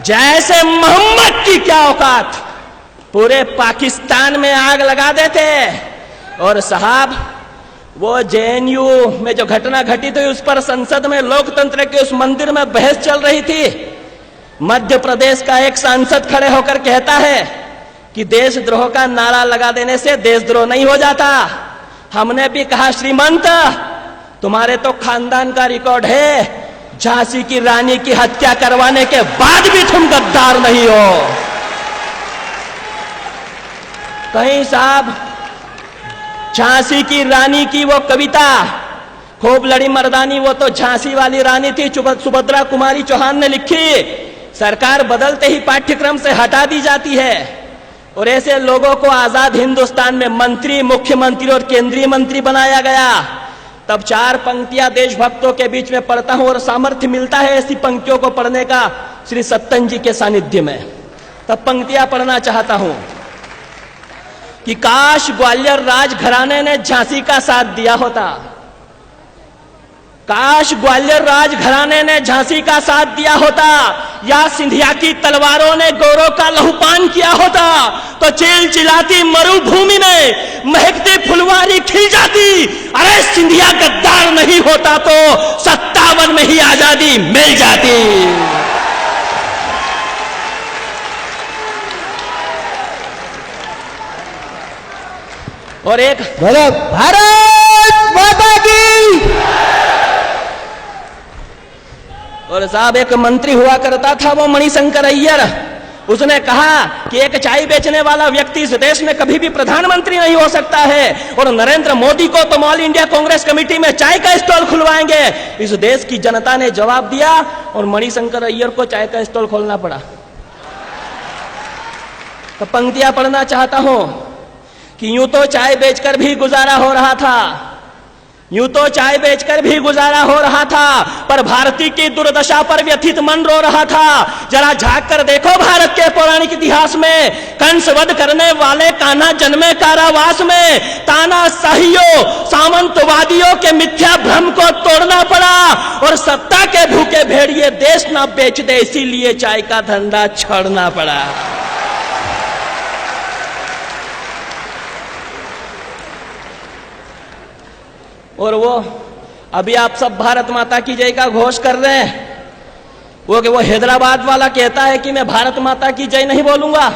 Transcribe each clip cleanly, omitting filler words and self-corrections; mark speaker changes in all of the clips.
Speaker 1: जैसे मोहम्मद की क्या औकात, पूरे पाकिस्तान में आग लगा देते। और साहब वो जेएनयू में जो घटना घटित हुई उस पर संसद में लोकतंत्र के उस मंदिर में बहस चल रही थी। मध्य प्रदेश का एक सांसद खड़े होकर कहता है कि देशद्रोह का नारा लगा देने से देशद्रोह नहीं हो जाता। हमने भी कहा श्रीमंत, तुम्हारे तो खानदान का रिकॉर्ड है, झांसी की रानी की हत्या करवाने के बाद भी तुम गद्दार नहीं हो। कहीं साहब झांसी की रानी की वो कविता, खूब लड़ी मर्दानी, वो तो झांसी वाली रानी थी, सुभद्रा कुमारी चौहान ने लिखी। सरकार बदलते ही पाठ्यक्रम से हटा दी जाती है और ऐसे लोगों को आजाद हिंदुस्तान में मंत्री, मुख्यमंत्री और केंद्रीय मंत्री बनाया गया। तब 4 पंक्तियां देशभक्तों के बीच में पढ़ता हूं और सामर्थ्य मिलता है ऐसी पंक्तियों को पढ़ने का श्री सत्तन जी के सानिध्य में। तब पंक्तियां पढ़ना चाहता हूं कि काश ग्वालियर राजघराने ने झांसी का साथ दिया होता, काश ग्वालियर राजघराने ने झांसी का साथ दिया होता, या सिंधिया की तलवारों ने गौरों का लहूपान किया होता, तो चिलचिलाती मरुभूमि में महकती फुलवारी खिल जाती। अरे सिंधिया गद्दार नहीं होता तो 57 में ही आजादी मिल जाती। और एक
Speaker 2: भारत माता की।
Speaker 1: और साहब एक मंत्री हुआ करता था वो मणिशंकर अय्यर, उसने कहा कि एक चाय बेचने वाला व्यक्ति इस देश में कभी भी प्रधानमंत्री नहीं हो सकता है, और नरेंद्र मोदी को तो ऑल इंडिया कांग्रेस कमेटी में चाय का स्टॉल खुलवाएंगे। इस देश की जनता ने जवाब दिया और मणिशंकर अय्यर को चाय का स्टॉल खोलना पड़ा। तो पंक्तियां पढ़ना चाहता हूं कि यूं तो चाय बेचकर भी गुजारा हो रहा था, यूं तो चाय बेचकर भी गुजारा हो रहा था, पर भारती की दुर्दशा पर व्यथित मन रो रहा था। जरा झांक कर देखो भारत के पौराणिक इतिहास में, कंस वध करने वाले कान्हा जन्मे कारावास में, तानाशाहियों सामंतवादियों के मिथ्या भ्रम को तोड़ना पड़ा, और सत्ता के भूखे भेड़िए देश ना बेच दे इसीलिए चाय का धंधा छोड़ना पड़ा। और वो अभी आप सब भारत माता की जय का घोष कर रहे हैं, वो हैदराबाद वाला कहता है कि मैं भारत माता की जय नहीं बोलूंगा।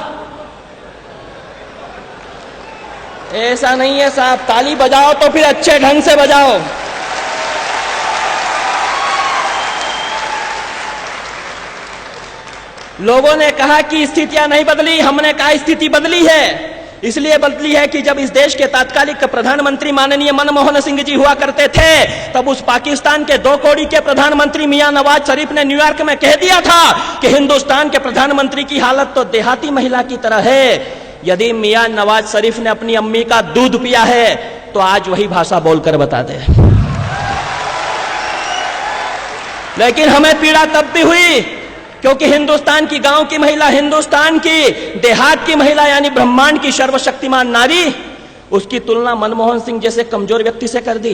Speaker 1: ऐसा नहीं है साहब, ताली बजाओ तो फिर अच्छे ढंग से बजाओ। लोगों ने कहा कि स्थितियां नहीं बदली, हमने कहा स्थिति बदली है। इसलिए बदली है कि जब इस देश के तात्कालिक प्रधानमंत्री माननीय मनमोहन सिंह जी हुआ करते थे, तब उस पाकिस्तान के 2 कौड़ी के प्रधानमंत्री मियां नवाज शरीफ ने न्यूयॉर्क में कह दिया था कि हिंदुस्तान के प्रधानमंत्री की हालत तो देहाती महिला की तरह है। यदि मियां नवाज शरीफ ने अपनी अम्मी का दूध पिया है तो आज वही भाषा बोलकर बता दे। लेकिन हमें पीड़ा तब भी हुई क्योंकि हिंदुस्तान की गांव की महिला, हिंदुस्तान की देहात की महिला यानी ब्रह्मांड की सर्वशक्तिमान नारी, उसकी तुलना मनमोहन सिंह जैसे कमजोर व्यक्ति से कर दी।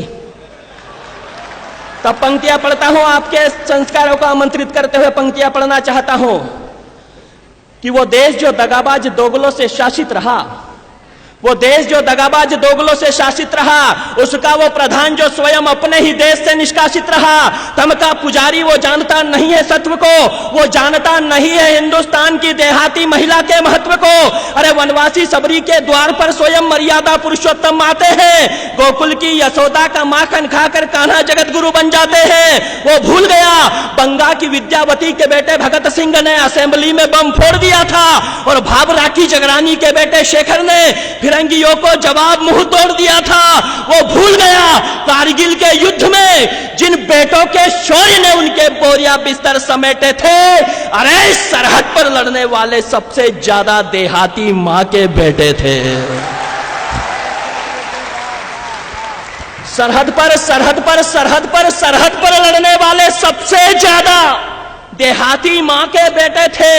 Speaker 1: तब पंक्तियां पढ़ता हूं, आपके संस्कारों को आमंत्रित करते हुए पंक्तियां पढ़ना चाहता हूं कि वो देश जो दगाबाज दोगलों से शासित रहा, वो देश जो दगाबाज दोगलों से शासित रहा, उसका वो प्रधान जो स्वयं अपने ही देश से निष्कासित रहा। तम का पुजारी वो जानता नहीं है सत्व को, वो जानता नहीं है हिंदुस्तान की देहाती महिला के महत्व को। अरे वनवासी सबरी के द्वार पर स्वयं मर्यादा पुरुषोत्तम आते हैं, गोकुल की यशोदा का माखन खाकर कान्हा जगत गुरु बन जाते हैं। वो भूल गया बंगा की विद्यावती के बेटे भगत सिंह ने असेंबली में बम फोड़ दिया था, और भाभरा की जगरानी के बेटे शेखर ने फिरंगियों को जवाब मुंह तोड़ दिया था। वो भूल गया कारगिल के युद्ध में जिन बेटों के शौर्य ने उनके बोरिया बिस्तर समेटे थे, अरे सरहद पर लड़ने वाले सबसे ज्यादा देहाती मां के बेटे थे। सरहद पर लड़ने वाले सबसे ज्यादा देहाती मां के बेटे थे।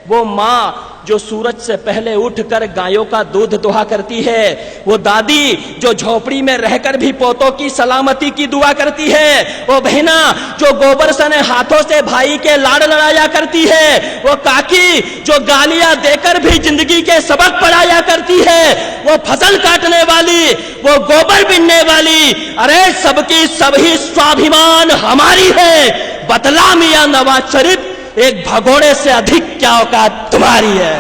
Speaker 1: वो मां जो सूरज से पहले उठकर गायों का दूध दुहा करती है, वो दादी जो झोपड़ी में रहकर भी पोतों की सलामती की दुआ करती है, वो बहना जो गोबर सने हाथों से भाई के लाड़ लड़ाया करती है, वो काकी जो गालियां देकर भी जिंदगी के सबक पढ़ाया करती है, वो फसल काटने वाली, वो गोबर बिनने वाली, अरे सबकी सभी स्वाभिमान हमारी है। बतला मियां नवाज शरीफ, एक भगोड़े से अधिक क्या औकात तुम्हारी है।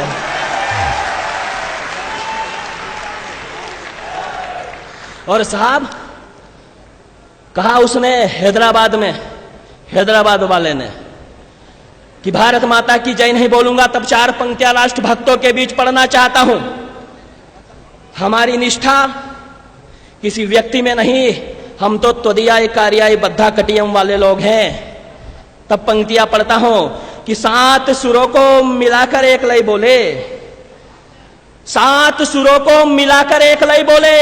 Speaker 1: और साहब कहा उसने हैदराबाद वाले ने कि भारत माता की जय नहीं बोलूंगा, तब 4 पंक्तियां राष्ट्र भक्तों के बीच पढ़ना चाहता हूं। हमारी निष्ठा किसी व्यक्ति में नहीं, हम तो त्वदीयाय कार्याय बद्धा कटियम वाले लोग हैं। तब पंक्तियां पढ़ता हूं कि 7 सुरों को मिलाकर एक लय बोले, 7 सुरों को मिलाकर एक लय बोले,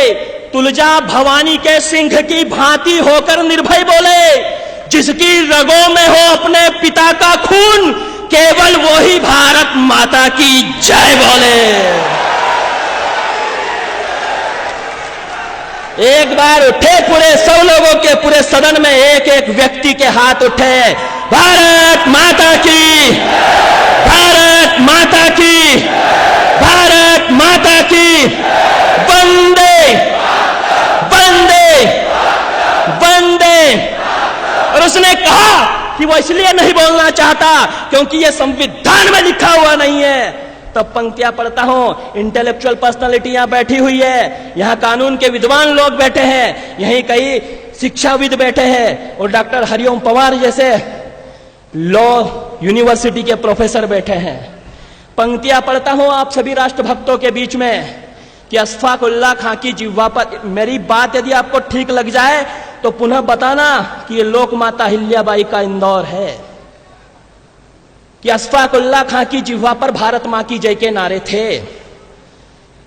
Speaker 1: तुलजा भवानी के सिंह की भांति होकर निर्भय बोले, जिसकी रगों में हो अपने पिता का खून, केवल वही भारत माता की जय बोले। एक बार उठे पूरे 100 लोगों के, पूरे सदन में एक एक व्यक्ति के हाथ उठे, भारत माता की, भारत माता की, भारत माता की, वंदे वंदे वंदे। और उसने कहा कि वो इसलिए नहीं बोलना चाहता क्योंकि ये संविधान में लिखा हुआ नहीं है। तब पंक्तियां पढ़ता हूं, इंटेलेक्चुअल पर्सनालिटियां बैठी हुई है, यहां कानून के विद्वान लोग बैठे हैं, यहीं कई शिक्षाविद बैठे हैं, और डॉक्टर हरिओम पवार जैसे लॉ यूनिवर्सिटी के प्रोफेसर बैठे हैं। पंक्तियां पढ़ता हूं आप सभी राष्ट्रभक्तों के बीच में कि अशफाक उल्लाह खां की जिह्वा पर, मेरी बात यदि आपको ठीक लग जाए तो पुनः बताना कि ये लोक माता हिल्याबाई का इंदौर है, कि अशफाक उल्लाह खां की जिह्वा पर भारत मां की जय के नारे थे।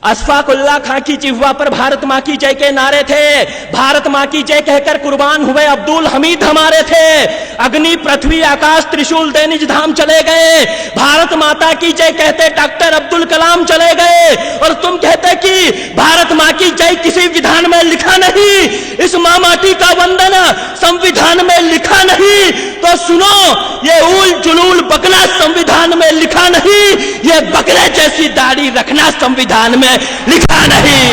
Speaker 1: अशफाक उल्लाह खां की जिह्वा पर भारत मां की जय के नारे थे। भारत मां की जय कहकर कुर्बान हुए अब्दुल हमीद हमारे थे। अग्नि पृथ्वी आकाश त्रिशूल दे निज धाम चले गए। भारत माता की जय कहते डॉक्टर अब्दुल कलाम चले गए, और तुम कहते कि भारत मां की जय किसी विधान में लिखा नहीं, इस मां माटी का वंदन संविधान में लिखा नहीं। तो सुनो, ये उल जुलूल बकना संविधान में लिखा नहीं, ये बकरे जैसी दाढ़ी रखना संविधान में लिखा नहीं।